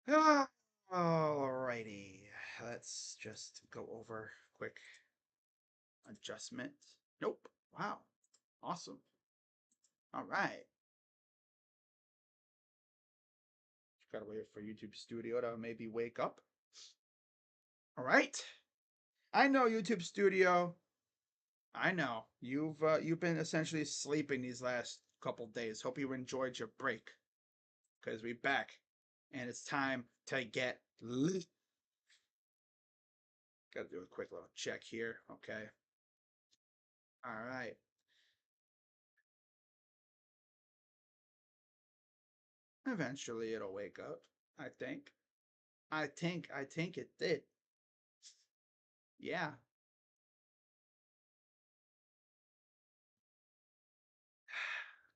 Ah, Alrighty, let's just go over quick adjustment. Nope. Wow. Awesome. All right. Gotta wait for YouTube Studio to maybe wake up. All right. I know YouTube Studio. I know you've been essentially sleeping these last couple days. Hope you enjoyed your break because we back and it's time to get lit. Gotta do a quick little check here. Okay. All right. Eventually it'll wake up. I think. I think it did. Yeah.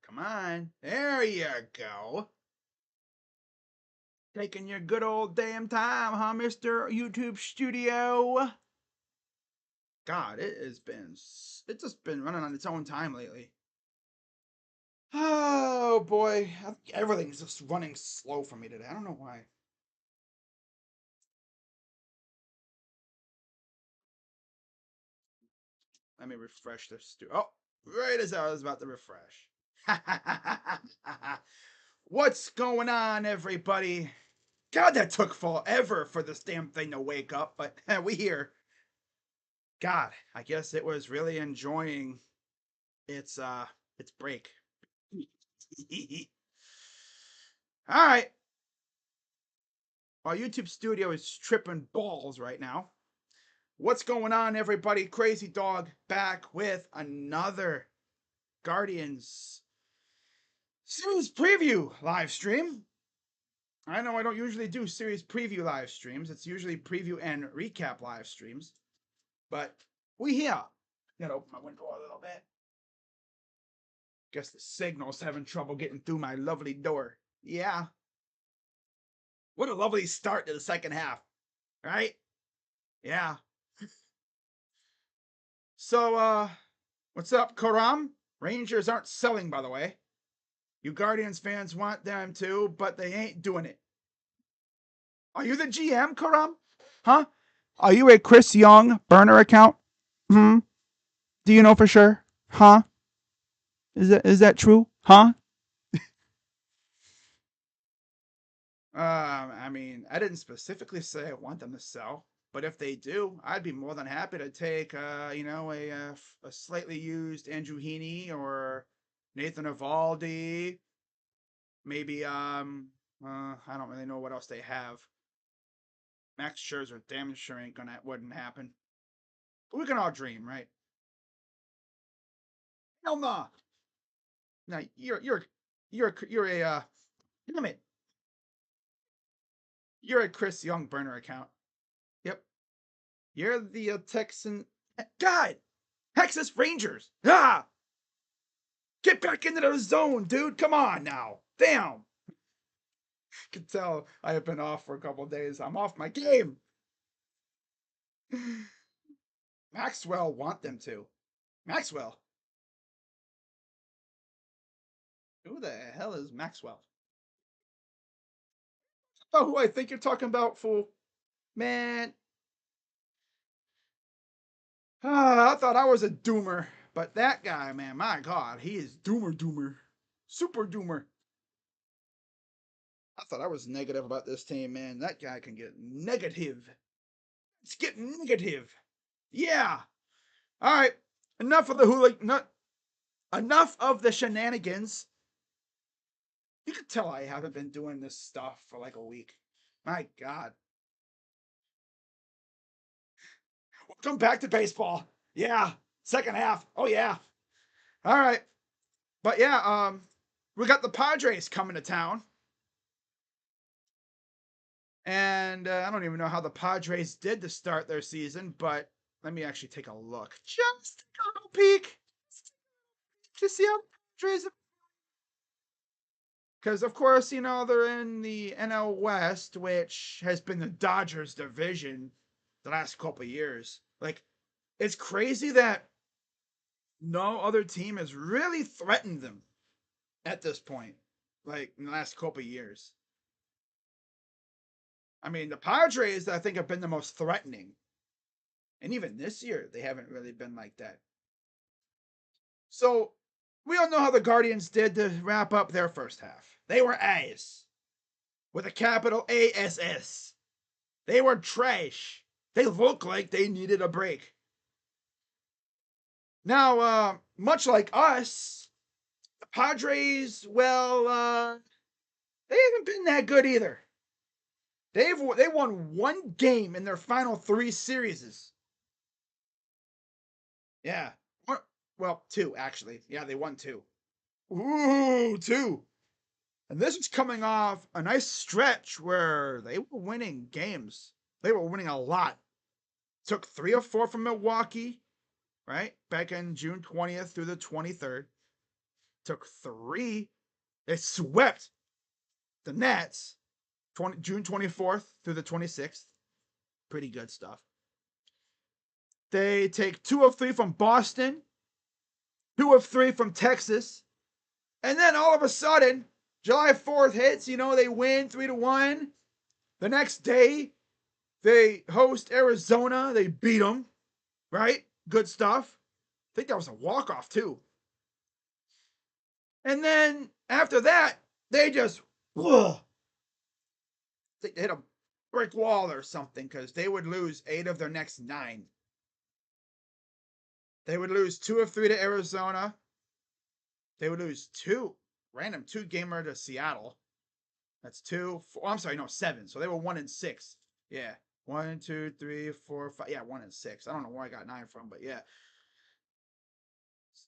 Come on. There you go. Taking your good old damn time, huh, Mr. YouTube Studio? God, it's just been running on its own time lately. Oh boy, everything's just running slow for me today. I don't know why. Let me refresh this. Oh, right as I was about to refresh. What's going on, everybody? God, that took forever for this damn thing to wake up, but we here. God, I guess it was really enjoying its break. All right. While YouTube Studio is tripping balls right now. What's going on, everybody? Crazy Dog back with another Guardians series preview live stream. I know I don't usually do series preview live streams. It's usually preview and recap live streams. But we here. Gotta open my window a little bit. Guess the signal's having trouble getting through my lovely door. Yeah. What a lovely start to the second half. Right? Yeah. So, what's up, Karam? Rangers aren't selling, by the way. You Guardians fans want them to, but they ain't doing it. Are you the GM, Karam? Huh? Are you a Chris Young burner account? Hmm? Do you know for sure? Huh? Is that true? Huh? I mean, I didn't specifically say I want them to sell, but if they do, I'd be more than happy to take, a slightly used Andrew Heaney or Nathan Evaldi. Maybe, I don't really know what else they have. Max Scherzer, damn sure wouldn't happen. But we can all dream, right? Hell no. No, you're a damn it. You're a Chris Young burner account. Yep. You're the Texan. God, Texas Rangers. Ah, get back into the zone, dude. Come on now. Damn. You can tell I have been off for a couple days. I'm off my game. Maxwell want them to. Maxwell. Who the hell is Maxwell? Oh, who I think you're talking about, fool. Man. I thought I was a doomer. But that guy, man, my God, he is doomer. Super doomer. I thought I was negative about this team, man. That guy can get negative. Let's get negative. Yeah. All right. Enough of the enough of the shenanigans. You can tell I haven't been doing this stuff for like a week. My God. Welcome back to baseball. Yeah. Second half. Oh yeah. All right. But yeah, we got the Padres coming to town. And I don't even know how the Padres did to start their season, but let me actually take a look. Just a little peek to see how the Padres. Because, of course, they're in the NL West, which has been the Dodgers division the last couple of years. Like, it's crazy that no other team has really threatened them at this point, like in the last couple of years. I mean, the Padres, I think, have been the most threatening. And even this year, they haven't really been like that. So we all know how the Guardians did to wrap up their first half. They were A's with a capital ASS. They were trash. They looked like they needed a break. Now, much like us, the Padres, well, they haven't been that good either. They won one game in their final three series. Yeah. Well, two actually. Yeah, they won two. Ooh, two. And this is coming off a nice stretch where they were winning games. They were winning a lot. Took 3 or 4 from Milwaukee, right? Back in June 20th through the 23rd. Took 3. They swept the Nets June 24th through the 26th. Pretty good stuff. They take 2 of 3 from Boston, 2 of 3 from Texas, and then all of a sudden, July 4th hits, they win 3-1. The next day, they host Arizona. They beat them, right? Good stuff. I think that was a walk-off, too. And then after that, they just they hit a brick wall or something because they would lose 8 of their next 9. They would lose 2 of 3 to Arizona. They would lose 2-gamer to Seattle. That's 2, 4, I'm sorry, no, 7. So they were 1-6. Yeah. 1, 2, 3, 4, 5. Yeah, 1-6. I don't know where I got 9 from, but yeah.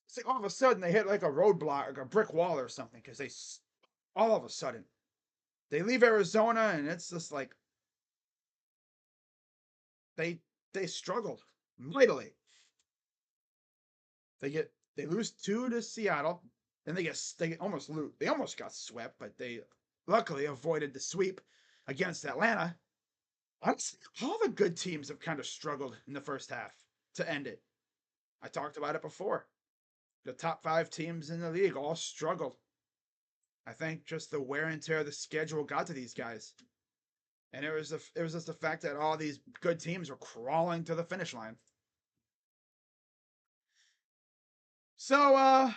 It's like all of a sudden they hit like a roadblock, like a brick wall or something, because all of a sudden they leave Arizona and it's just like they struggled mightily. They lose 2 to Seattle, then they almost got swept, but they luckily avoided the sweep against Atlanta. Honestly, all the good teams have kind of struggled in the first half to end it. I talked about it before. The top 5 teams in the league all struggled. I think just the wear and tear of the schedule got to these guys. And it was just the fact that all these good teams were crawling to the finish line. So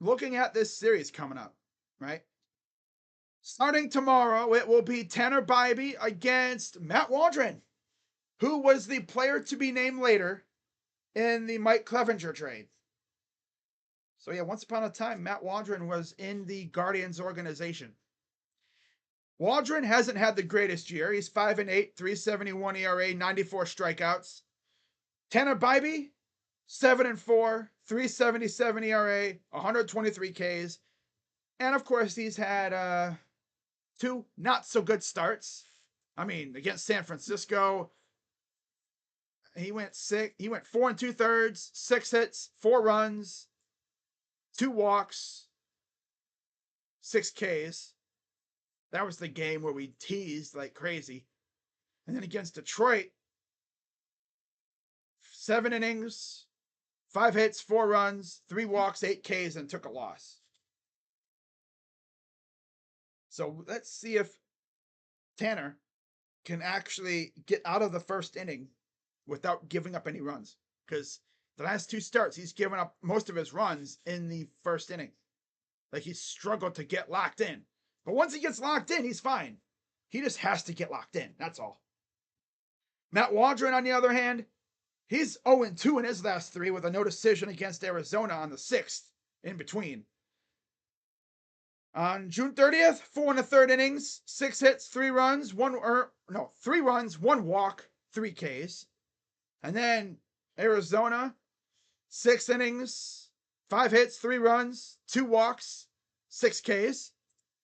looking at this series coming up, right? Starting tomorrow, it will be Tanner Bybee against Matt Waldron, who was the player to be named later in the Mike Clevenger trade. So yeah, once upon a time, Matt Waldron was in the Guardians organization. Waldron hasn't had the greatest year. He's 5-8, 3.71 ERA, 94 strikeouts. Tanner Bybee, 7-4, 3.77 ERA, 123 Ks. And of course, he's had 2 not so good starts. I mean, against San Francisco, he went 4 2/3, 6 hits, 4 runs, 2 walks, 6 Ks. That was the game where we teased like crazy. And then against Detroit, 7 innings, 5 hits, 4 runs, 3 walks, 8 Ks, and took a loss. So let's see if Tanner can actually get out of the first inning without giving up any runs. Because the last 2 starts, he's given up most of his runs in the first inning. Like he's struggled to get locked in. But once he gets locked in, he's fine. He just has to get locked in. That's all. Matt Waldron, on the other hand, he's 0-2 in his last 3 with a no decision against Arizona on the 6th in between. On June 30th, 4 1/3 innings, 6 hits, 3 runs, 3 runs, 1 walk, 3 Ks. And then Arizona, 6 innings, 5 hits, 3 runs, 2 walks, 6 Ks.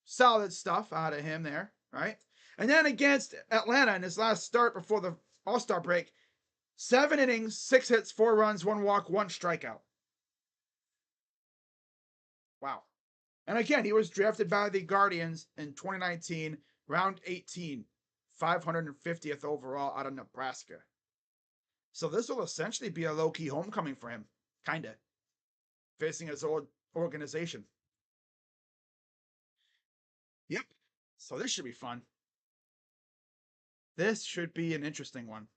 Solid stuff out of him there, right? And then against Atlanta in his last start before the All-Star break, 7 innings, 6 hits, 4 runs, 1 walk, 1 strikeout. Wow. And again, he was drafted by the Guardians in 2019, round 18, 550th overall out of Nebraska. So this will essentially be a low-key homecoming for him, kind of, facing his old organization. Yep. So this should be fun. This should be an interesting one.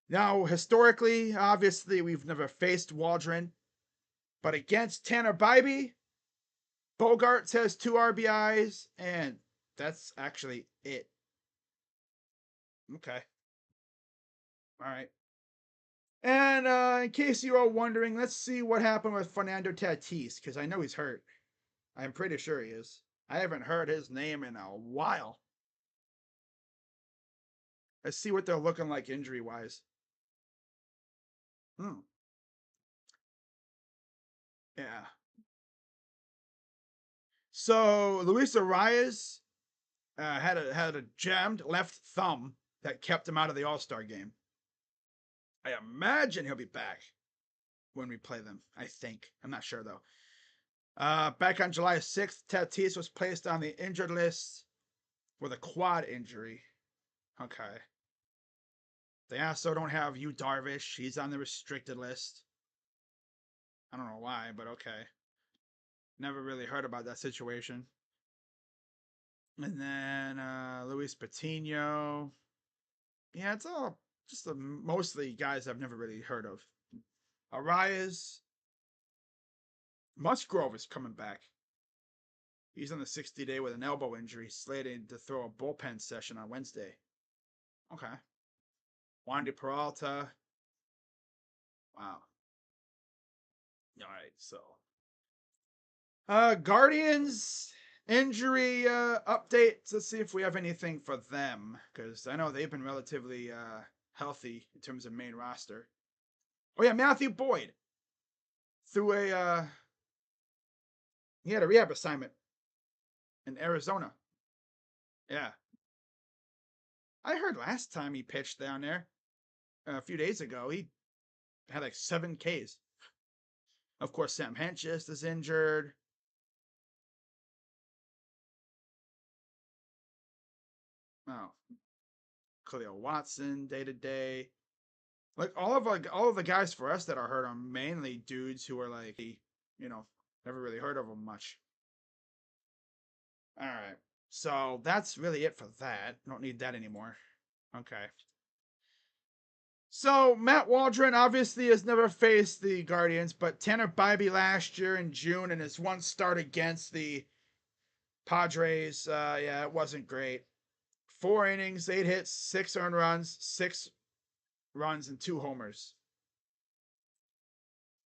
Now, historically, obviously, we've never faced Waldron, but against Tanner Bybee, Bogarts has 2 RBIs, and that's actually it. Okay. All right. And in case you are wondering, let's see what happened with Fernando Tatis, because I know he's hurt. I'm pretty sure he is. I haven't heard his name in a while. Let's see what they're looking like injury-wise. Yeah. So Luis Arias had a jammed left thumb that kept him out of the All-Star game. I imagine he'll be back when we play them. I think. I'm not sure though. Back on July 6th, Tatis was placed on the injured list with a quad injury. Okay. They also don't have Yu Darvish. He's on the restricted list. I don't know why, but okay. Never really heard about that situation. And then Luis Patino. Yeah, it's all just mostly guys I've never really heard of. Arias. Musgrove is coming back. He's on the 60-day with an elbow injury, slated to throw a bullpen session on Wednesday. Okay. Wandy Peralta. Wow. All right, so Guardians injury updates. Let's see if we have anything for them, because I know they've been relatively healthy in terms of main roster. Oh yeah, Matthew Boyd through a he had a rehab assignment in Arizona. Yeah, I heard last time he pitched down there a few days ago, he had like 7 Ks. Of course, Sam Hentges is injured. Oh, Khalil Watson day to day. Like all of the guys for us that are hurt are mainly dudes who are like, never really heard of them much. All right, so that's really it for that. Don't need that anymore. Okay. So Matt Waldron obviously has never faced the Guardians, but Tanner Bybee last year in June in his one start against the Padres, yeah, it wasn't great. 4 innings, 8 hits, 6 earned runs, 6 runs, and 2 homers.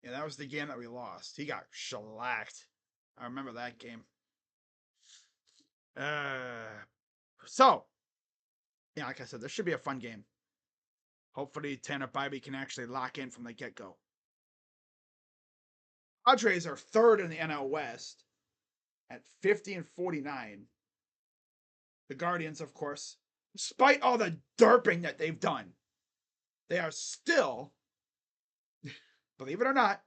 Yeah, that was the game that we lost. He got shellacked. I remember that game. So, yeah, like I said, this should be a fun game. Hopefully, Tanner Bybee can actually lock in from the get-go. Padres are 3rd in the NL West at 50-49. The Guardians, of course, despite all the derping that they've done, they are still, believe it or not,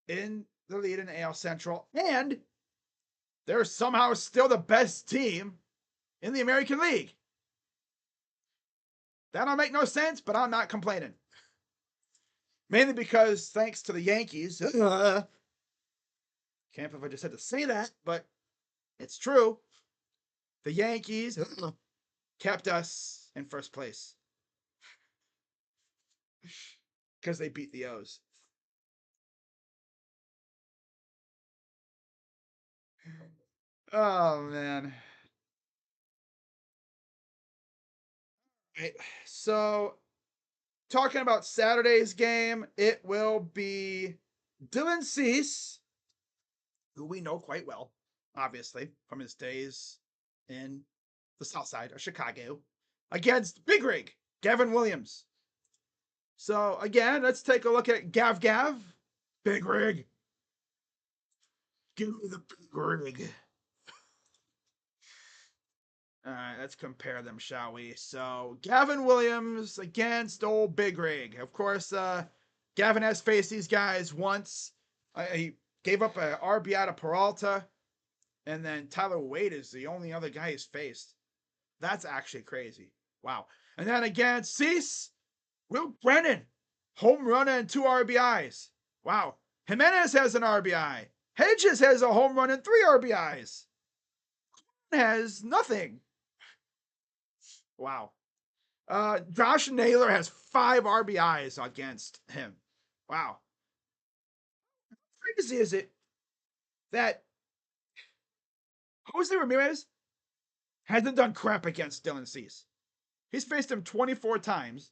in the lead in AL Central, and they're somehow still the best team in the American League. That don't make no sense, but I'm not complaining. Mainly because, thanks to the Yankees, can't believe I just had to say that, but it's true. The Yankees kept us in first place because they beat the O's. Oh, man. Right. So, talking about Saturday's game, it will be Dylan Cease, who we know quite well, obviously, from his days in the south side of Chicago, against Big Rig, Gavin Williams. So, again, let's take a look at Gav. Big Rig. Give me the Big Rig. All right, let's compare them, shall we? So, Gavin Williams against old Big Rig. Of course, Gavin has faced these guys once. He gave up an RBI to Peralta, and then Tyler Wade is the only other guy he's faced. That's actually crazy. Wow. And then against Cease, Will Brennan, home run and 2 RBIs. Wow. Jimenez has an RBI. Hedges has a home run and 3 RBIs. has nothing. Wow. Josh Naylor has 5 RBIs against him. Wow. How crazy is it that Jose Ramirez hasn't done crap against Dylan Cease? He's faced him 24 times,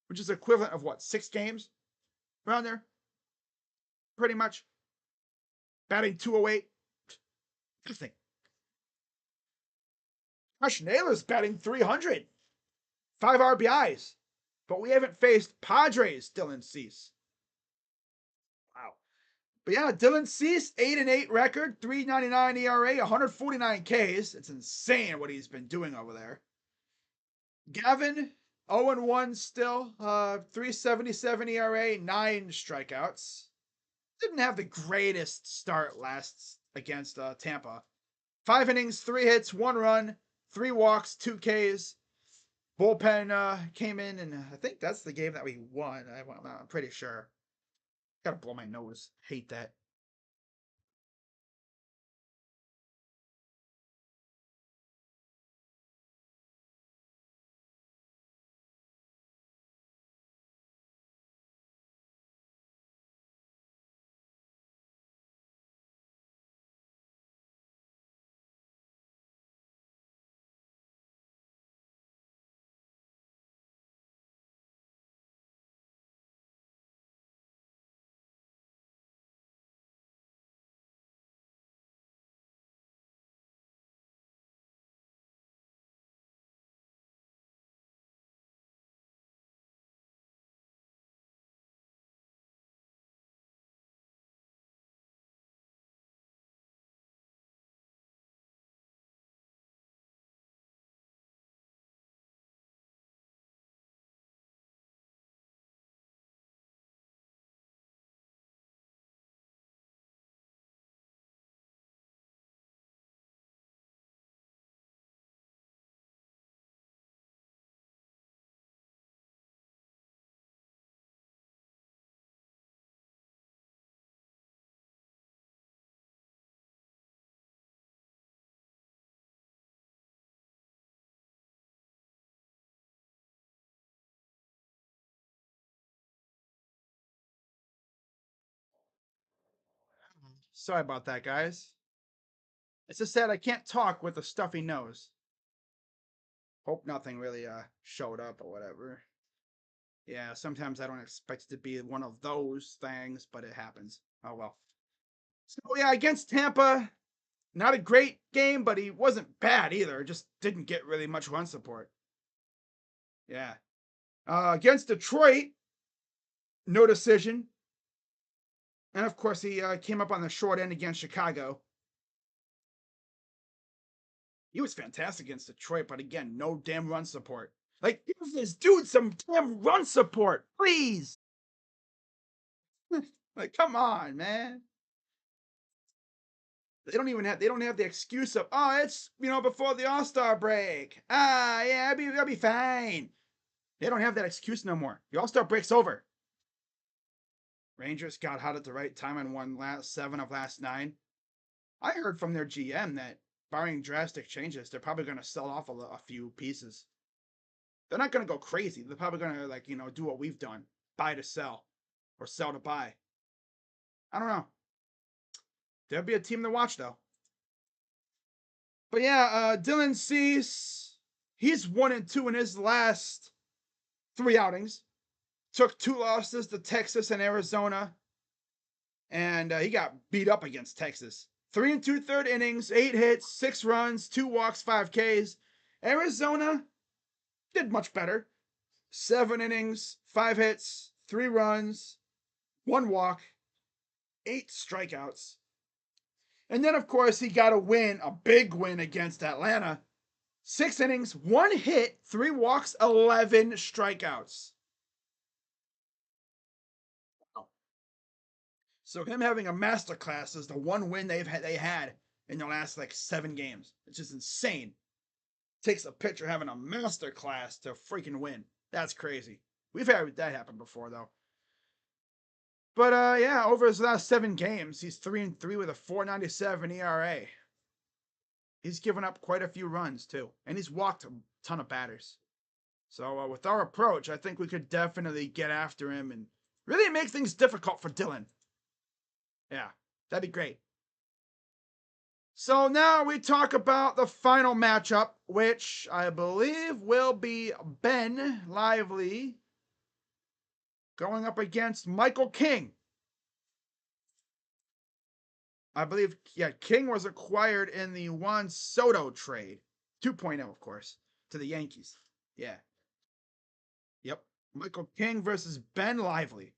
which is equivalent of what, 6 games? Around there? Pretty much. Batting 208. Nothing. Josh Naylor's batting 300. 5 RBIs. But we haven't faced Padres Dylan Cease. Wow. But yeah, Dylan Cease, 8-8 record, 3.99 ERA, 149 Ks. It's insane what he's been doing over there. Gavin, 0-1 still, 3.77 ERA, 9 strikeouts. Didn't have the greatest start last against Tampa. 5 innings, 3 hits, 1 run, 3 walks, 2 Ks. Bullpen came in, and I think that's the game that we won. I'm pretty sure. Gotta blow my nose. Hate that. Sorry about that, guys. It's just that I can't talk with a stuffy nose. Hope nothing really showed up or whatever. Yeah, sometimes I don't expect it to be one of those things, but it happens. Oh well. So yeah, against Tampa, not a great game, but he wasn't bad either. Just didn't get really much run support. Yeah. Against Detroit, no decision. And of course, he came up on the short end against Chicago. He was fantastic against Detroit, but again, no damn run support. Like, give this dude some damn run support, please. Like, come on, man. They don't have the excuse of, oh, it's before the All-Star break. Yeah, I'll be fine. They don't have that excuse no more. The All-Star break's over. Rangers got hot at the right time and won last 7 of last 9. I heard from their GM that barring drastic changes, they're probably going to sell off a few pieces. They're not going to go crazy. They're probably going to do what we've done, buy to sell or sell to buy. I don't know. There'll be a team to watch though. But yeah, Dylan Cease, he's 1-2 in his last 3 outings. Took 2 losses to Texas and Arizona, and he got beat up against Texas. 3 2/3 innings, 8 hits, 6 runs, 2 walks, 5 Ks. Arizona did much better. 7 innings, 5 hits, 3 runs, 1 walk, 8 strikeouts. And then, of course, he got a big win against Atlanta. 6 innings, 1 hit, 3 walks, 11 strikeouts. So him having a masterclass is the one win they had in the last 7 games. It's just insane. Takes a pitcher having a masterclass to freaking win. That's crazy. We've had that happen before though. But yeah, over his last 7 games, he's 3-3 with a 4.97 ERA. He's given up quite a few runs too, and he's walked a ton of batters. So with our approach, I think we could definitely get after him and really make things difficult for Dylan. Yeah, that'd be great. So now we talk about the final matchup, which I believe will be Ben Lively going up against Michael King. I believe, yeah, King was acquired in the Juan Soto trade, 2.0, of course, to the Yankees. Yeah. Yep. Michael King versus Ben Lively.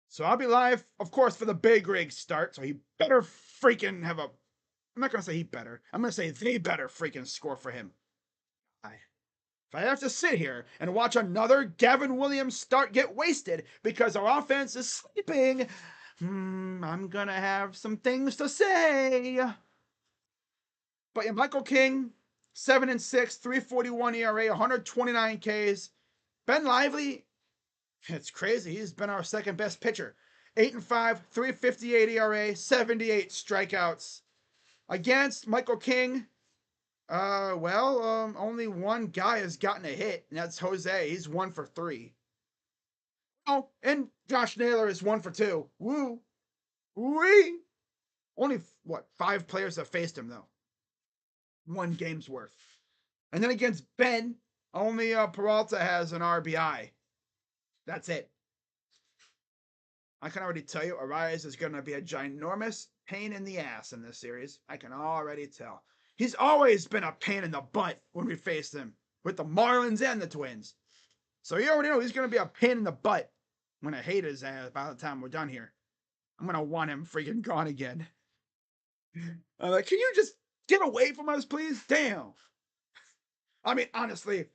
So I'll be live, of course, for the big rig start. So he better freaking have a. I'm not going to say he better. I'm going to say they better freaking score for him. If I have to sit here and watch another Gavin Williams start get wasted because our offense is sleeping, I'm going to have some things to say. But yeah, Michael King, 7-6, 341 ERA, 129 Ks. Ben Lively, it's crazy. He's been our second best pitcher. 8-5, 358 ERA, 78 strikeouts. Against Michael King, only one guy has gotten a hit, and that's Jose. He's 1 for 3. Oh, and Josh Naylor is 1 for 2. Woo. Wee. Only, 5 players have faced him, though. 1 game's worth. And then against Ben, only Peralta has an RBI. That's it. I can already tell you, Arias is going to be a ginormous pain in the ass in this series. I can already tell. He's always been a pain in the butt when we faced him with the Marlins and the Twins. So you already know he's going to be a pain in the butt. I'm going to hate his ass by the time we're done here. I'm going to want him freaking gone again. I'm like, can you just get away from us, please? Damn. I mean, honestly,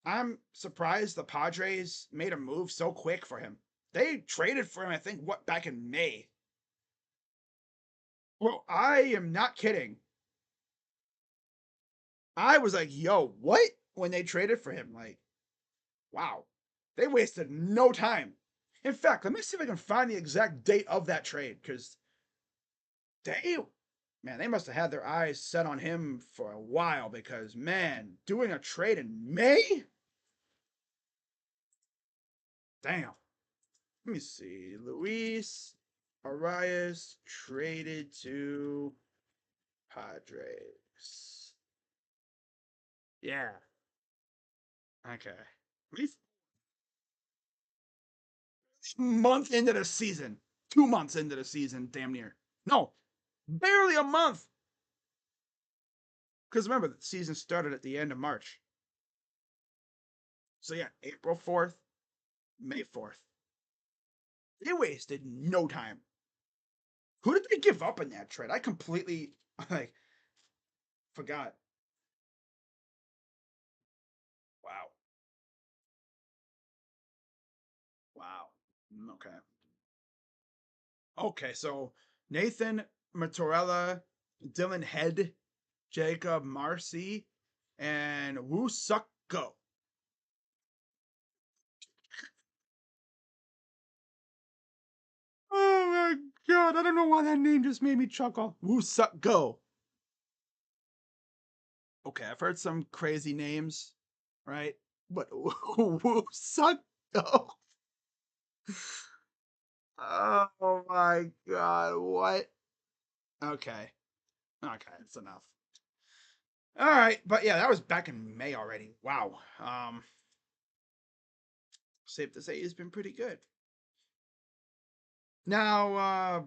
I'm surprised the Padres made a move so quick for him. They traded for him, I think, back in May. Well, I am not kidding. I was like, yo, what? When they traded for him. Like, wow. They wasted no time. In fact, let me see if I can find the exact date of that trade, because they must have had their eyes set on him for a while, because, man, doing a trade in May? Damn. Let me see. Luis Arias traded to Padres. Yeah. Okay. Month into the season. 2 months into the season, damn near. No, barely a month. Because remember, the season started at the end of March. So yeah, April 4th, May 4th. They wasted no time. Who did they give up in that trade? I completely forgot. Wow. Wow. Okay. Okay, so Nathan Matorella, Dylan Head, Jacob Marcy, and Woo Suk Go. Oh my god, I don't know why that name just made me chuckle. Woo Suk Go. Okay, I've heard some crazy names, right? But Woo Suk Go. Oh my god, what? Okay. Okay, it's enough. All right, but yeah, that was back in May already. Wow. Safe to say he's been pretty good. Now,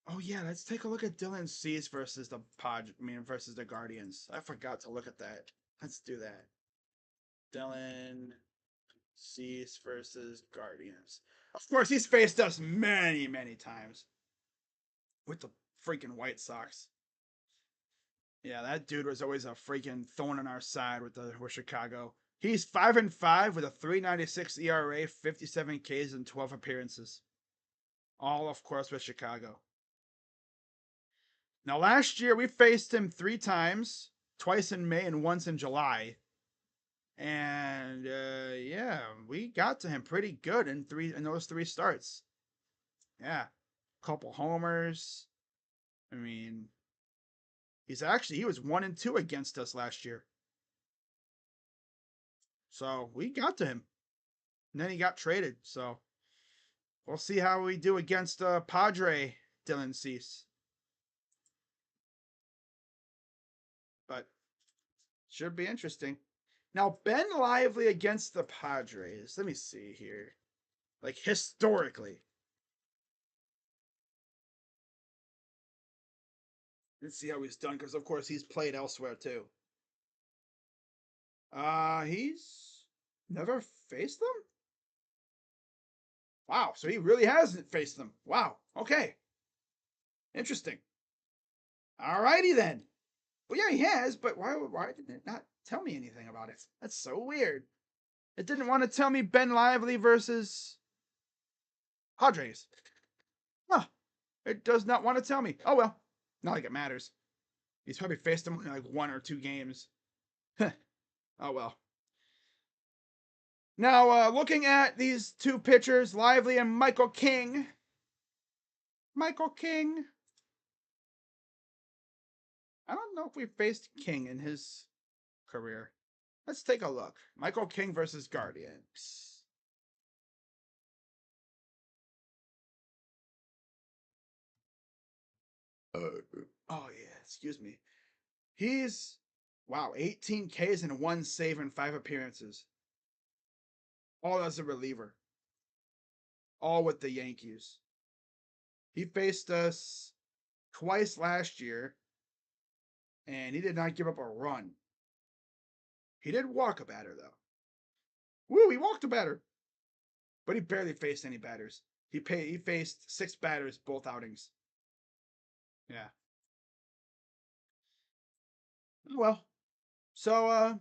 oh yeah, let's take a look at Dylan Cease versus versus the Guardians. I forgot to look at that. Let's do that. Dylan Cease versus Guardians. Of course, he's faced us many, many times with the freaking White Sox. Yeah, that dude was always a freaking thorn in our side with Chicago. He's 5-5 with a 3.96 ERA, 57 Ks, and 12 appearances. All, of course, with Chicago. Now, last year we faced him 3 times, twice in May and once in July. And yeah, we got to him pretty good in those 3 starts. Yeah, couple homers. I mean, he was 1-2 against us last year. So we got to him. And then he got traded. So we'll see how we do against Padre Dylan Cease. But should be interesting. Now, Ben Lively against the Padres. Let me see here. Like, historically. Let's see how he's done, because, of course, he's played elsewhere, too. He's never faced them? Wow, so he really hasn't faced them. Wow, okay. Interesting. Alrighty, then. Well, yeah, he has, but why did it not tell me anything about it? That's so weird. It didn't want to tell me Ben Lively versus Padres. Huh. It does not want to tell me. Oh, well. Not like it matters. He's probably faced him in like 1 or 2 games. Oh, well. Now, looking at these 2 pitchers, Lively and Michael King. Michael King. I don't know if we faced King in his career. Let's take a look. Michael King versus Guardians. Oh yeah, excuse me. He's wow, 18 Ks and 1 save in 5 appearances. All as a reliever. All with the Yankees. He faced us twice last year, and he did not give up a run. He did walk a batter though. Woo, he walked a batter. But he barely faced any batters. He faced 6 batters both outings. Yeah. Well, so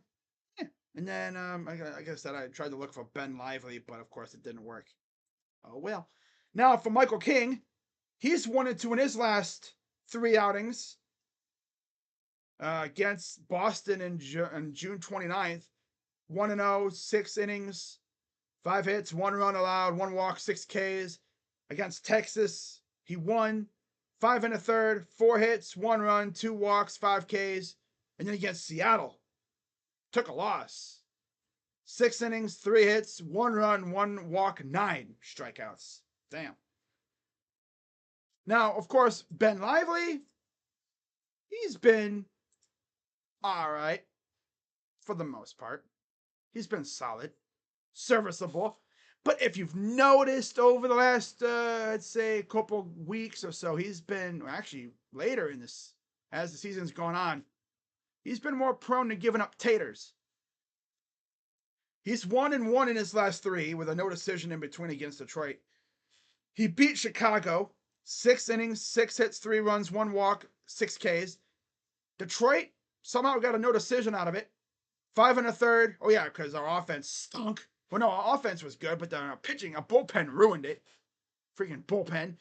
yeah. And then like I said, I tried to look for Ben Lively, but of course it didn't work. Oh well. Now for Michael King, he's 1-2 in his last 3 outings against Boston in June 29th. 1-0, 6 innings, 5 hits, 1 run allowed, 1 walk, 6 Ks. Against Texas, he won 5 1/3, 4 hits, 1 run, 2 walks, 5 Ks. And then against Seattle, took a loss. 6 innings, 3 hits, 1 run, 1 walk, 9 strikeouts. Damn. Now, of course, Ben Lively, he's been all right for the most part. He's been solid, serviceable. But if you've noticed over the last, I'd say, couple weeks or so, he's been actually later in this, as the season's gone on, he's been more prone to giving up taters. He's 1-1 in his last 3 with a no decision in between against Detroit. He beat Chicago, 6 innings, 6 hits, 3 runs, 1 walk, 6 Ks. Detroit somehow got a no decision out of it. 5 1/3. Oh yeah, because our offense stunk. Well, no, our offense was good, but our pitching, our bullpen ruined it. Freaking bullpen.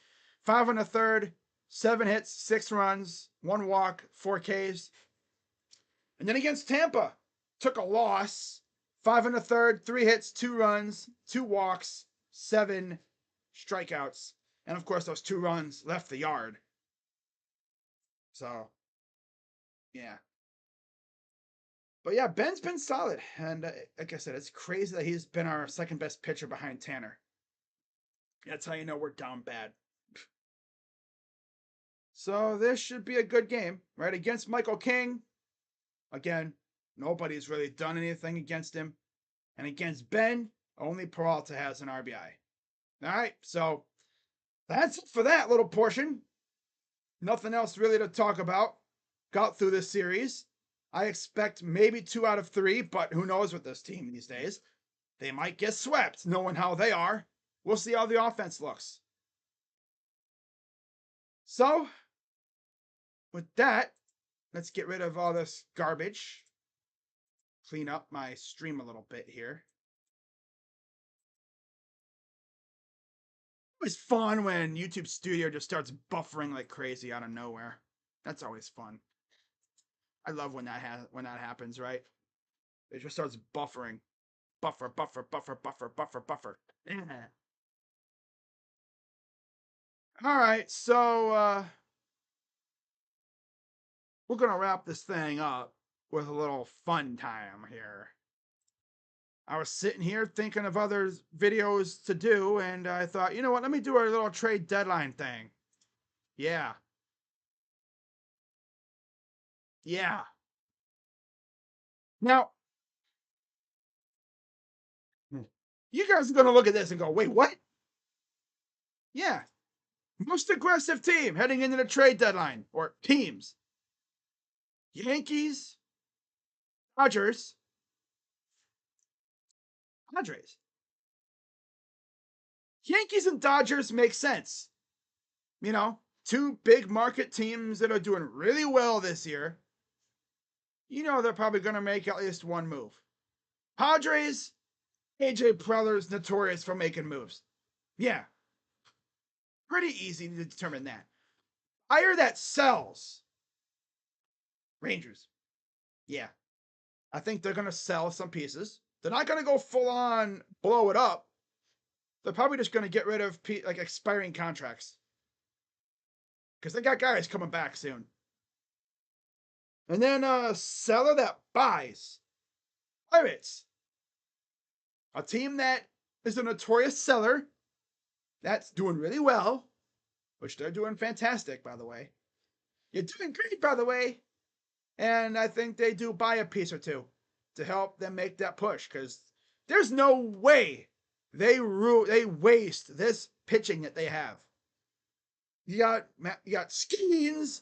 5 1/3, 7 hits, 6 runs, 1 walk, 4 Ks. And then against Tampa, took a loss. 5 1/3, 3 hits, 2 runs, 2 walks, 7 strikeouts. And of course, those 2 runs left the yard. So, yeah. But yeah, Ben's been solid. And like I said, it's crazy that he's been our second best pitcher behind Tanner. That's how you know we're down bad. So this should be a good game, right? Against Michael King. Again, nobody's really done anything against him. And against Ben, only Peralta has an RBI. All right, so that's it for that little portion. Nothing else really to talk about. Got through this series. I expect maybe 2 out of 3, but who knows with this team these days. They might get swept, knowing how they are. We'll see how the offense looks. So, with that, let's get rid of all this garbage. Clean up my stream a little bit here. It's fun when YouTube Studio just starts buffering like crazy out of nowhere. That's always fun. I love when that happens, right? It just starts buffering. Buffer, buffer, buffer, buffer, buffer, buffer. Yeah. All right, so we're going to wrap this thing up with a little fun time here. I was sitting here thinking of other videos to do, and I thought, you know what, let me do a little trade deadline thing. Yeah. Yeah. Now, you guys are going to look at this and go, wait, what? Yeah. Most aggressive team heading into the trade deadline, or teams. Yankees, Dodgers, Padres. Yankees and Dodgers make sense. You know, two big market teams that are doing really well this year. You know, they're probably going to make at least one move. Padres, AJ Preller's notorious for making moves. Yeah. Pretty easy to determine that. Hire that sells. Rangers. Yeah. I think they're going to sell some pieces. They're not going to go full on blow it up. They're probably just going to get rid of like expiring contracts. Because they got guys coming back soon. And then a seller that buys. Pirates. A team that is a notorious seller. That's doing really well. Which they're doing fantastic, by the way. You're doing great, by the way. And I think they do buy a piece or two to help them make that push. Because there's no way they waste this pitching that they have. You got Skeens,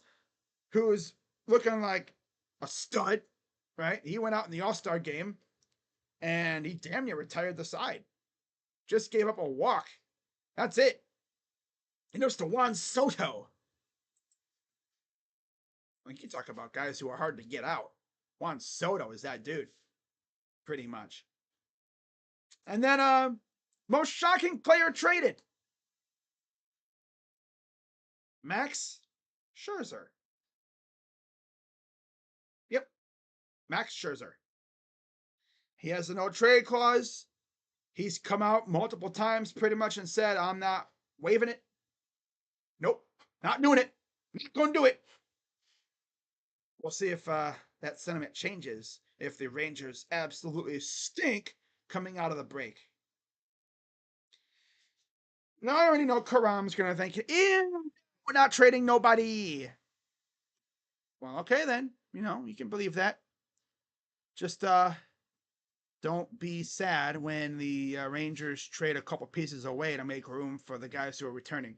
who's looking like a stud, right? He went out in the All-Star game, and he damn near retired the side. Just gave up a walk. That's it. He knows to Juan Soto. Like, you talk about guys who are hard to get out. Juan Soto is that dude, pretty much. And then, most shocking player traded. Max Scherzer. Yep, Max Scherzer. He has a no trade clause. He's come out multiple times pretty much and said, I'm not waiving it. Nope, not doing it. Not going to do it. We'll see if that sentiment changes if the Rangers absolutely stink coming out of the break. Now, I already know Karam's going to think, we're not trading nobody. Well, okay then. You know, you can believe that. Just don't be sad when the Rangers trade a couple pieces away to make room for the guys who are returning.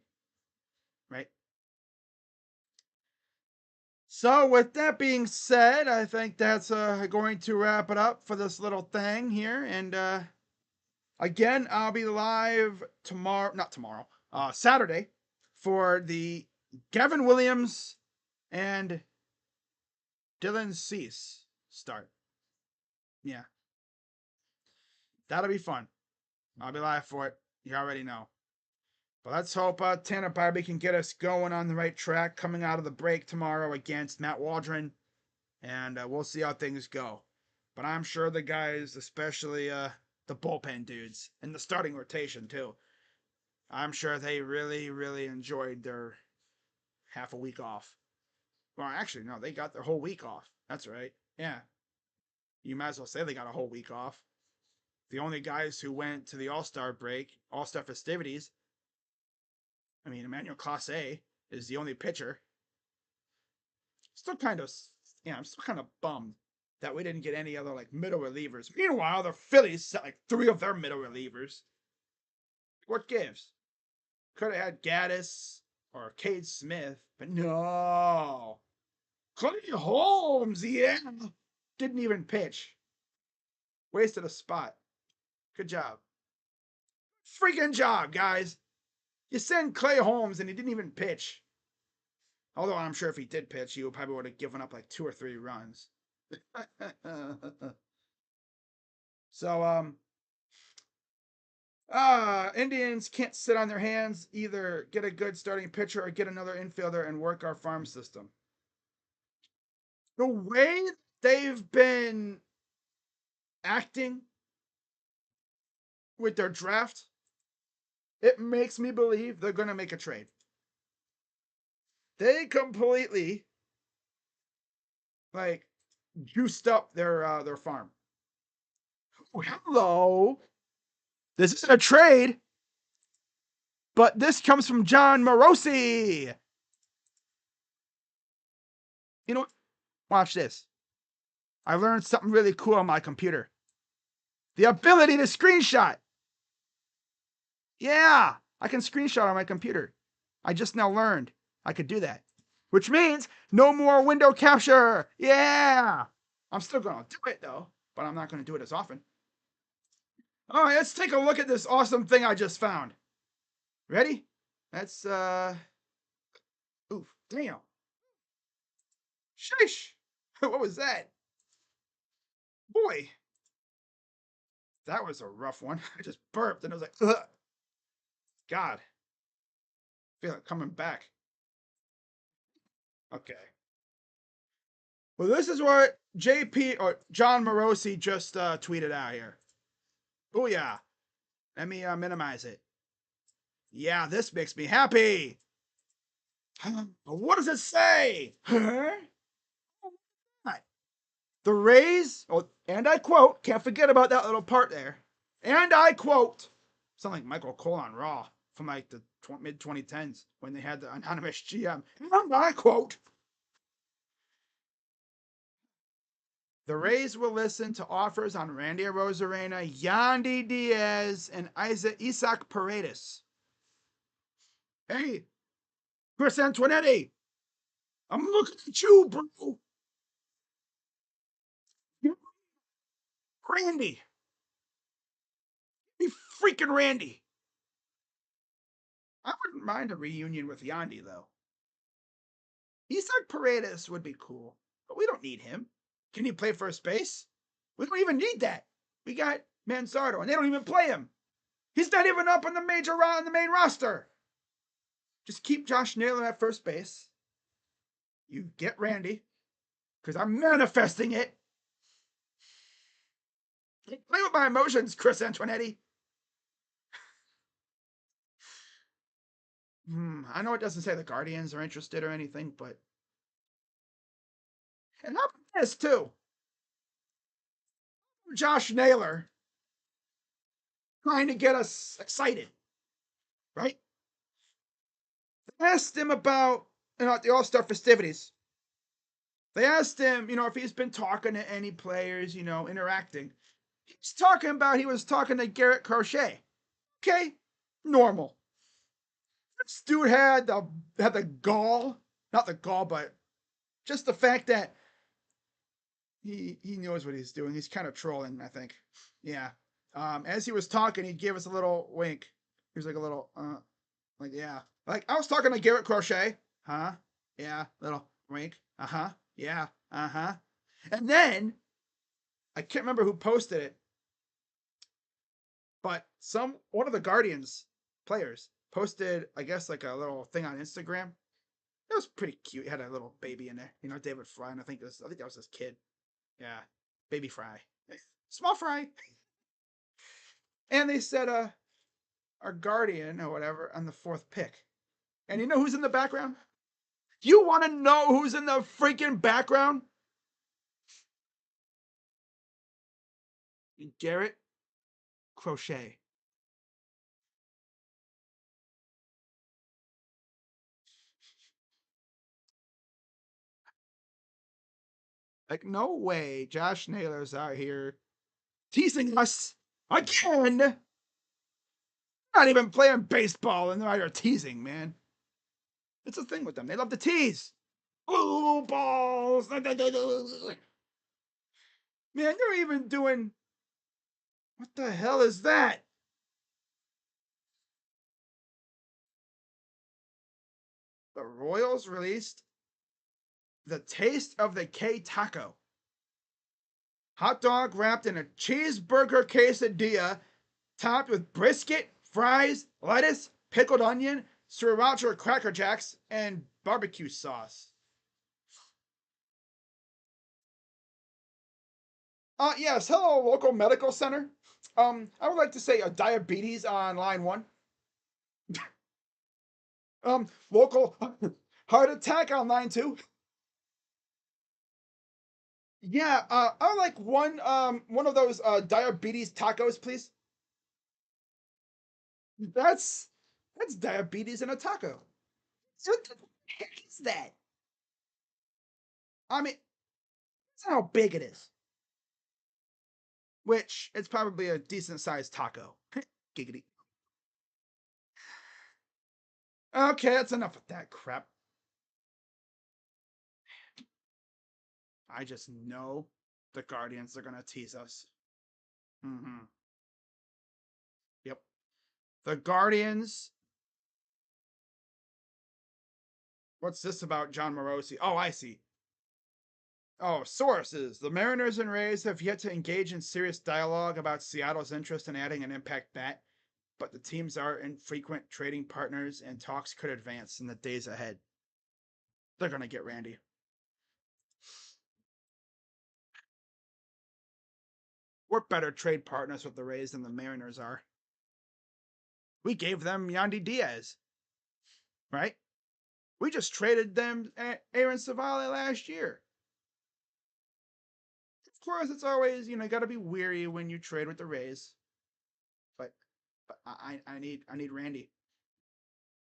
Right? So, with that being said, I think that's going to wrap it up for this little thing here. And again, I'll be live Saturday for the Gavin Williams and Dylan Cease start. Yeah. That'll be fun. I'll be live for it. You already know. But let's hope Tanner Barbie can get us going on the right track coming out of the break tomorrow against Matt Waldron. And we'll see how things go. But I'm sure the guys, especially the bullpen dudes and the starting rotation too, I'm sure they really, really enjoyed their half a week off. Well, actually, no, they got their whole week off. That's right. Yeah. You might as well say they got a whole week off. The only guys who went to the All-Star break, All-Star festivities, I mean, Emmanuel Clase is the only pitcher. Still kind of, I'm still kind of bummed that we didn't get any other like middle relievers. Meanwhile, the Phillies set like 3 of their middle relievers. What gives? Could have had Gaddis or Cade Smith, but no. Clay Holmes, yeah. Didn't even pitch. Wasted a spot. Good job. Freaking job, guys. You send Clay Holmes and he didn't even pitch. Although I'm sure if he did pitch, he probably would have given up like 2 or 3 runs. So, Indians can't sit on their hands. Either get a good starting pitcher or get another infielder and work our farm system. The way they've been acting with their draft, it makes me believe they're going to make a trade. They completely like juiced up their farm. Oh, hello. This isn't a trade, but this comes from John Morosi. You know what? Watch this. I learned something really cool on my computer. The ability to screenshot. Yeah, I can screenshot on my computer. I just now learned I could do that, which means no more window capture. Yeah. I'm still going to do it though, but I'm not going to do it as often. All right, let's take a look at this awesome thing I just found. Ready? That's, oof, damn. Sheesh. What was that? Boy, that was a rough one. I just burped and I was like, ugh. God, I feel it coming back. Okay. Well, this is what JP or John Morosi just tweeted out here. Oh yeah. Let me minimize it. Yeah, this makes me happy. What does it say? Huh? The Rays, oh, and I quote, can't forget about that little part there. And I quote, sound like Michael Cole on Raw from like the mid 2010s when they had the anonymous GM. And I quote, the Rays will listen to offers on Randy Arozarena, Yandy Diaz, and Isaac Paredes. Hey, Chris Antoinetti, I'm looking at you, bro. Randy. Be freaking Randy. I wouldn't mind a reunion with Yandy, though. Isaac Paredes would be cool, but we don't need him. Can he play first base? We don't even need that. We got Manzardo, and they don't even play him. He's not even up on the main roster. Just keep Josh Naylor at first base. You get Randy, because I'm manifesting it. Play with my emotions, Chris Antoinetti. I know it doesn't say the Guardians are interested or anything, but and how about this too? Josh Naylor trying to get us excited, right? They asked him about the All-Star festivities. They asked him, if he's been talking to any players, interacting. He was talking to Garrett Crochet. Okay, normal. This dude had the gall, not the gall, but just the fact that he knows what he's doing. He's kind of trolling, I think. Yeah. As he was talking, he gave us a little wink. He was like a little, like, yeah. Like, I was talking to Garrett Crochet. Huh? Yeah. Little wink. Uh-huh. Yeah. Uh-huh. And then, I can't remember who posted it, but one of the Guardians players posted, I guess, like a little thing on Instagram. It was pretty cute. He had a little baby in there. David Fry, and I think that was his kid. Yeah. Baby Fry. Small Fry. And they said, our Guardian or whatever on the 4th pick. And you know who's in the background? You want to know who's in the freaking background? Garrett Crochet. Like, no way Josh Naylor's out here teasing us again. Not even playing baseball and they're out here teasing, man. It's a thing with them. They love to tease. Blue balls. Man, they're even doing. What the hell is that? The Royals released the taste of the K taco. Hot dog wrapped in a cheeseburger quesadilla, topped with brisket, fries, lettuce, pickled onion, sriracha cracker jacks, and barbecue sauce. Yes, hello, local medical center. I would like to say a diabetes on line 1. Local heart attack on line 2. Yeah, I like one of those diabetes tacos, please. That's that's diabetes in a taco. What the heck is that? I mean, that's how big it is. Which it's probably a decent sized taco. Giggity. Okay, that's enough of that crap. I just know the Guardians are gonna tease us. Mm-hmm. Yep. The Guardians. What's this about John Morosi? Oh, I see. Oh, sources. The Mariners and Rays have yet to engage in serious dialogue about Seattle's interest in adding an impact bat, but the teams are in frequent trading partners and talks could advance in the days ahead. They're going to get Randy. We're better trade partners with the Rays than the Mariners are. We gave them Yandy Diaz, right? We just traded them Aaron Savale last year. Of course, it's always, you got to be weary when you trade with the Rays. But I need Randy.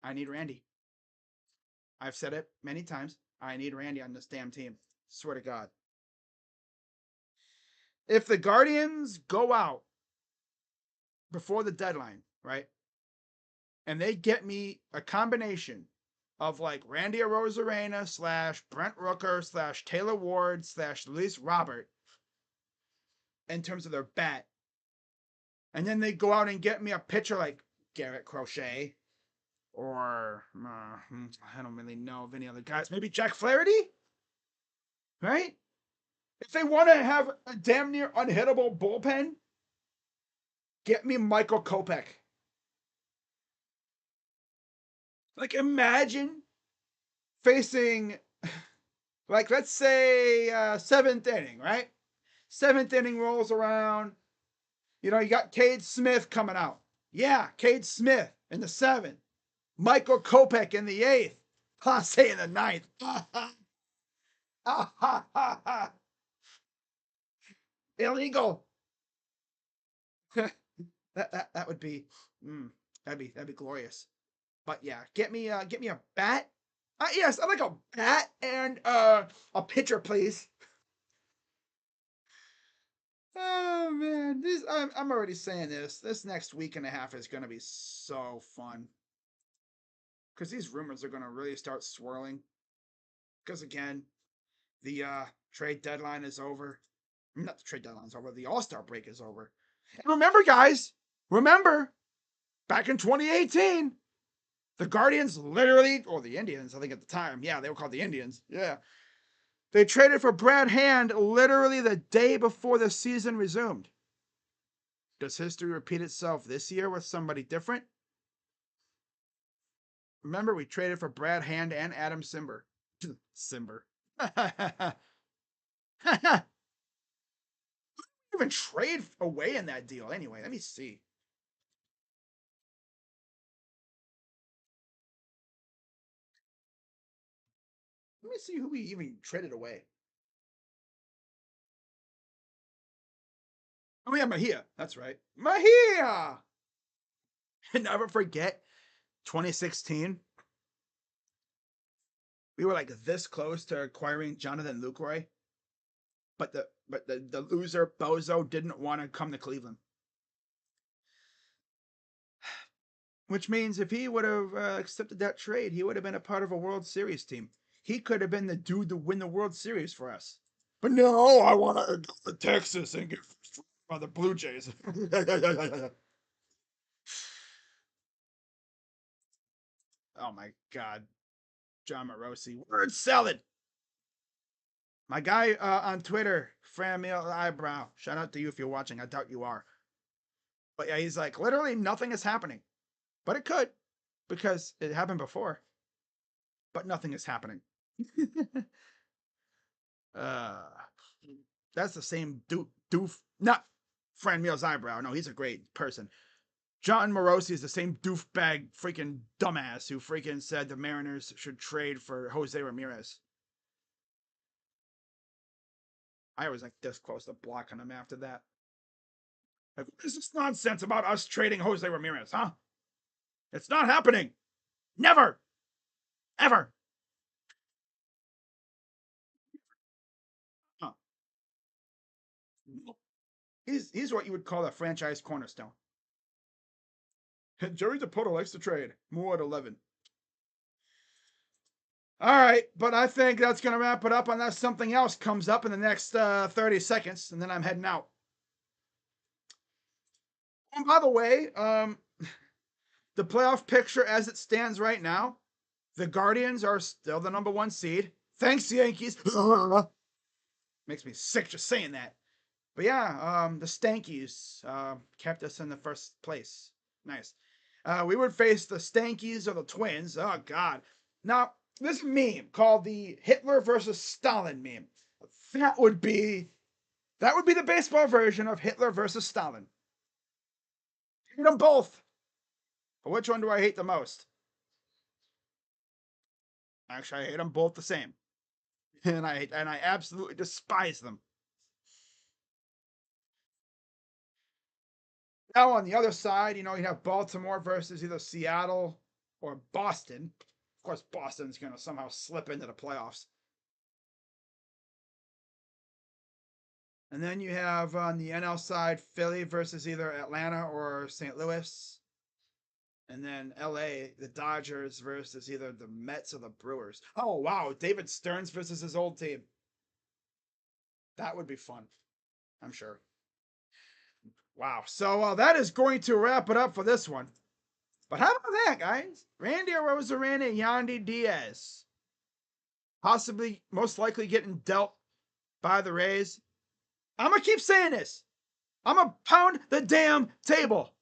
I need Randy. I've said it many times. I need Randy on this damn team. Swear to God. If the Guardians go out before the deadline, right, and they get me a combination of like Randy Arozarena / Brent Rooker / Taylor Ward / Luis Robert in terms of their bat, and then they go out and get me a pitcher like Garrett Crochet or I don't really know of any other guys. Maybe Jack Flaherty, right? If they want to have a damn near unhittable bullpen, get me Michael Kopech. Like, imagine facing, like, let's say seventh inning, right? Seventh inning rolls around. You got Cade Smith coming out. Yeah, Cade Smith in the seventh. Michael Kopech in the eighth. Clase in the ninth. Illegal. that would be that'd be glorious. But yeah, get me a bat. Yes, I like a bat and a pitcher, please. Oh man, I'm already saying this. This next week and a half is gonna be so fun because these rumors are gonna really start swirling. Because again, the trade deadline is over. Not the trade deadline is over. The All-Star break is over. And remember, guys, back in 2018, the Guardians literally, or the Indians, I think at the time, yeah, they were called the Indians. Yeah. They traded for Brad Hand literally the day before the season resumed. Does history repeat itself this year with somebody different? Remember, we traded for Brad Hand and Adam Simber. Simber. Even trade away in that deal anyway. Let me see. Let me see who we even traded away. Oh yeah, Mejia. That's right. Mejia! Never forget 2016. We were like this close to acquiring Jonathan Lucroy, but the loser Bozo didn't want to come to Cleveland. Which means if he would have accepted that trade, he would have been a part of a World Series team. He could have been the dude to win the World Series for us. But no, I want to go to Texas and get by the Blue Jays. Oh my God, John Morosi, word salad. My guy on Twitter, Framil Eyebrow. Shout out to you if you're watching. I doubt you are. But yeah, he's like, literally nothing is happening. But it could, because it happened before. But nothing is happening. uh, that's the same doof. Not Fran Meal's eyebrow. No, he's a great person. John Morosi is the same doofbag freaking dumbass who freaking said the Mariners should trade for Jose Ramirez. I was like this close to blocking him after that. Like, what is this nonsense about us trading Jose Ramirez, huh? It's not happening. Never. Ever. Huh. He's what you would call a franchise cornerstone. Jerry DePoto likes to trade. More at 11. All right, but I think that's going to wrap it up unless something else comes up in the next 30 seconds, and then I'm heading out. And by the way, the playoff picture as it stands right now, the Guardians are still the #1 seed. Thanks, Yankees. Makes me sick just saying that. But yeah, the Stankies kept us in the first place. Nice. We would face the Stankies or the Twins. Oh, God. Now, this meme called the Hitler versus Stalin meme. That would be the baseball version of Hitler versus Stalin. Hate them both. But which one do I hate the most? Actually, I hate them both the same. And I absolutely despise them. Now on the other side, you have Baltimore versus either Seattle or Boston. Of course, Boston's going to somehow slip into the playoffs. And then you have on the NL side, Philly versus either Atlanta or St. Louis. And then LA, the Dodgers versus either the Mets or the Brewers. Oh, wow. David Stearns versus his old team. That would be fun, I'm sure. Wow. So that is going to wrap it up for this one. But how about that, guys? Randy Arozarena and Yandy Diaz. Possibly, most likely getting dealt by the Rays. I'm going to keep saying this. I'm going to pound the damn table.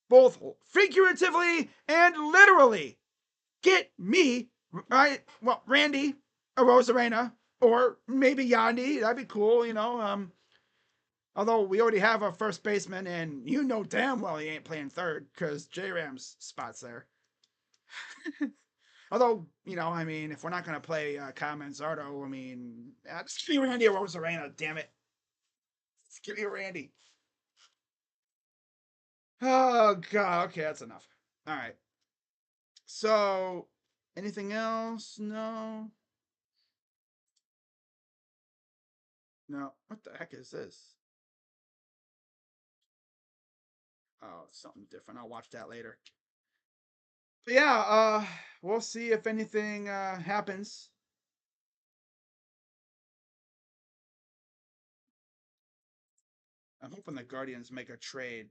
Both figuratively and literally. Get me, right? Well, Randy Arozarena, or maybe Yandy. That'd be cool, Although we already have a first baseman, and you know damn well he ain't playing third because J Ram's spot's there. Although, if we're not going to play Kyle Manzardo, just give me Randy Arozarena, damn it. Just give me Randy. Oh, God. Okay, that's enough. All right. So, anything else? No. No. What the heck is this? Oh, it's something different. I'll watch that later. But yeah, we'll see if anything happens. I'm hoping the Guardians make a trade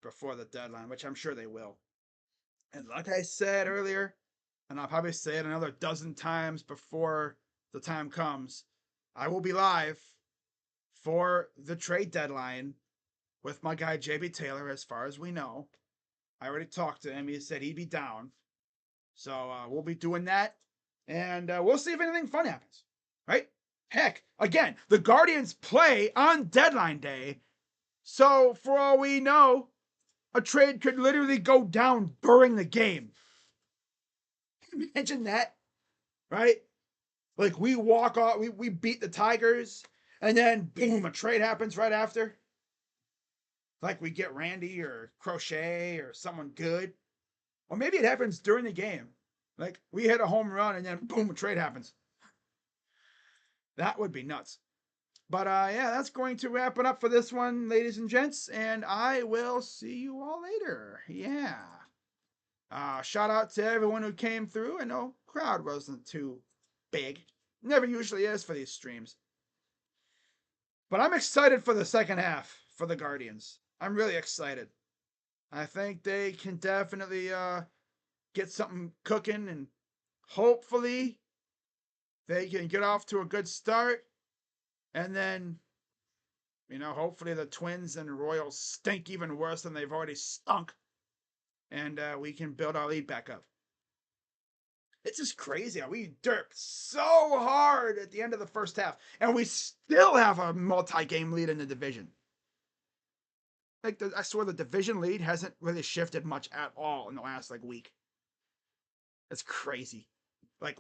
before the deadline, which I'm sure they will. And like I said earlier, and I'll probably say it another dozen times before the time comes, I will be live for the trade deadline with my guy JB Taylor, as far as we know. I already talked to him. He said he'd be down. So we'll be doing that. And we'll see if anything fun happens. Right? Heck, again, the Guardians play on deadline day. So for all we know, a trade could literally go down during the game. Imagine that. Right? Like we walk off, we beat the Tigers, and then boom, a trade happens right after. Like we get Randy or Crochet or someone good. Or maybe it happens during the game. Like we hit a home run and then boom, a trade happens. That would be nuts. But yeah, that's going to wrap it up for this one, ladies and gents. And I will see you all later. Yeah. Shout out to everyone who came through. I know crowd wasn't too big. Never usually is for these streams. But I'm excited for the second half for the Guardians. I'm really excited. I think they can definitely get something cooking, and hopefully they can get off to a good start. And then, hopefully the Twins and Royals stink even worse than they've already stunk. And we can build our lead back up. It's just crazy how we derped so hard at the end of the first half, and we still have a multi-game lead in the division. I swear the division lead hasn't really shifted much at all in the last week. It's crazy.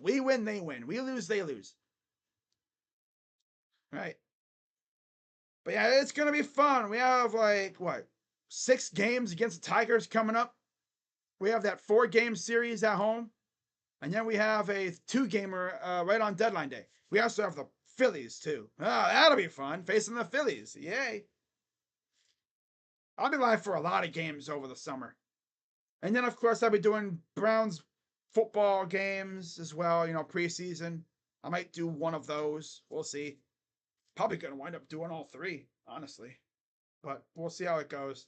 We win, they win. We lose, they lose. Right. But yeah, it's gonna be fun. We have like what 6 games against the Tigers coming up. We have that 4-game series at home, and then we have a 2-gamer right on deadline day. We also have the Phillies too. Oh, that'll be fun facing the Phillies. Yay! I'll be live for a lot of games over the summer, and then of course I'll be doing Browns football games as well. You know, preseason. I might do one of those. We'll see. Probably gonna wind up doing all 3, honestly. But we'll see how it goes.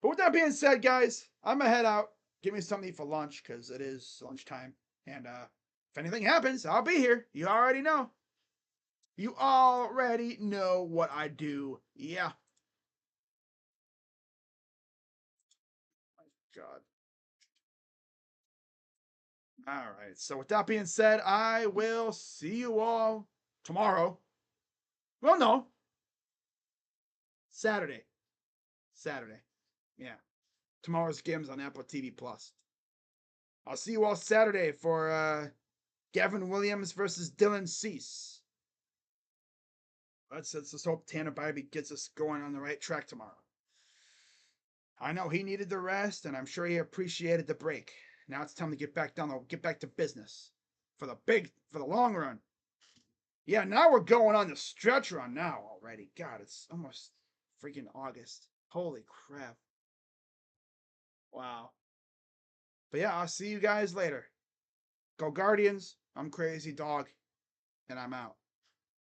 But with that being said, guys, I'm gonna head out. Give me something to eat for lunch because it is lunchtime. And if anything happens, I'll be here. You already know. You already know what I do. Yeah. My God. All right. So with that being said, I will see you all tomorrow. Well, no, Saturday. Saturday. Yeah. Tomorrow's game's on Apple TV Plus. I'll see you all Saturday for Gavin Williams versus Dylan Cease. Let's just hope Tanner Bybee gets us going on the right track tomorrow. I know he needed the rest, and I'm sure he appreciated the break. Now it's time to get back to business for the long run. Yeah, now we're going on the stretch run now already. God, it's almost freaking August. Holy crap. Wow. But yeah, I'll see you guys later. Go Guardians. I'm Crazy Dog, and I'm out.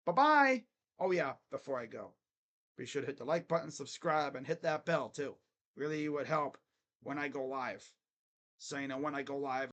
Bye bye. Oh, yeah, before I go, be sure to hit the like button, subscribe, and hit that bell too. Really would help when I go live. So, you know, when I go live,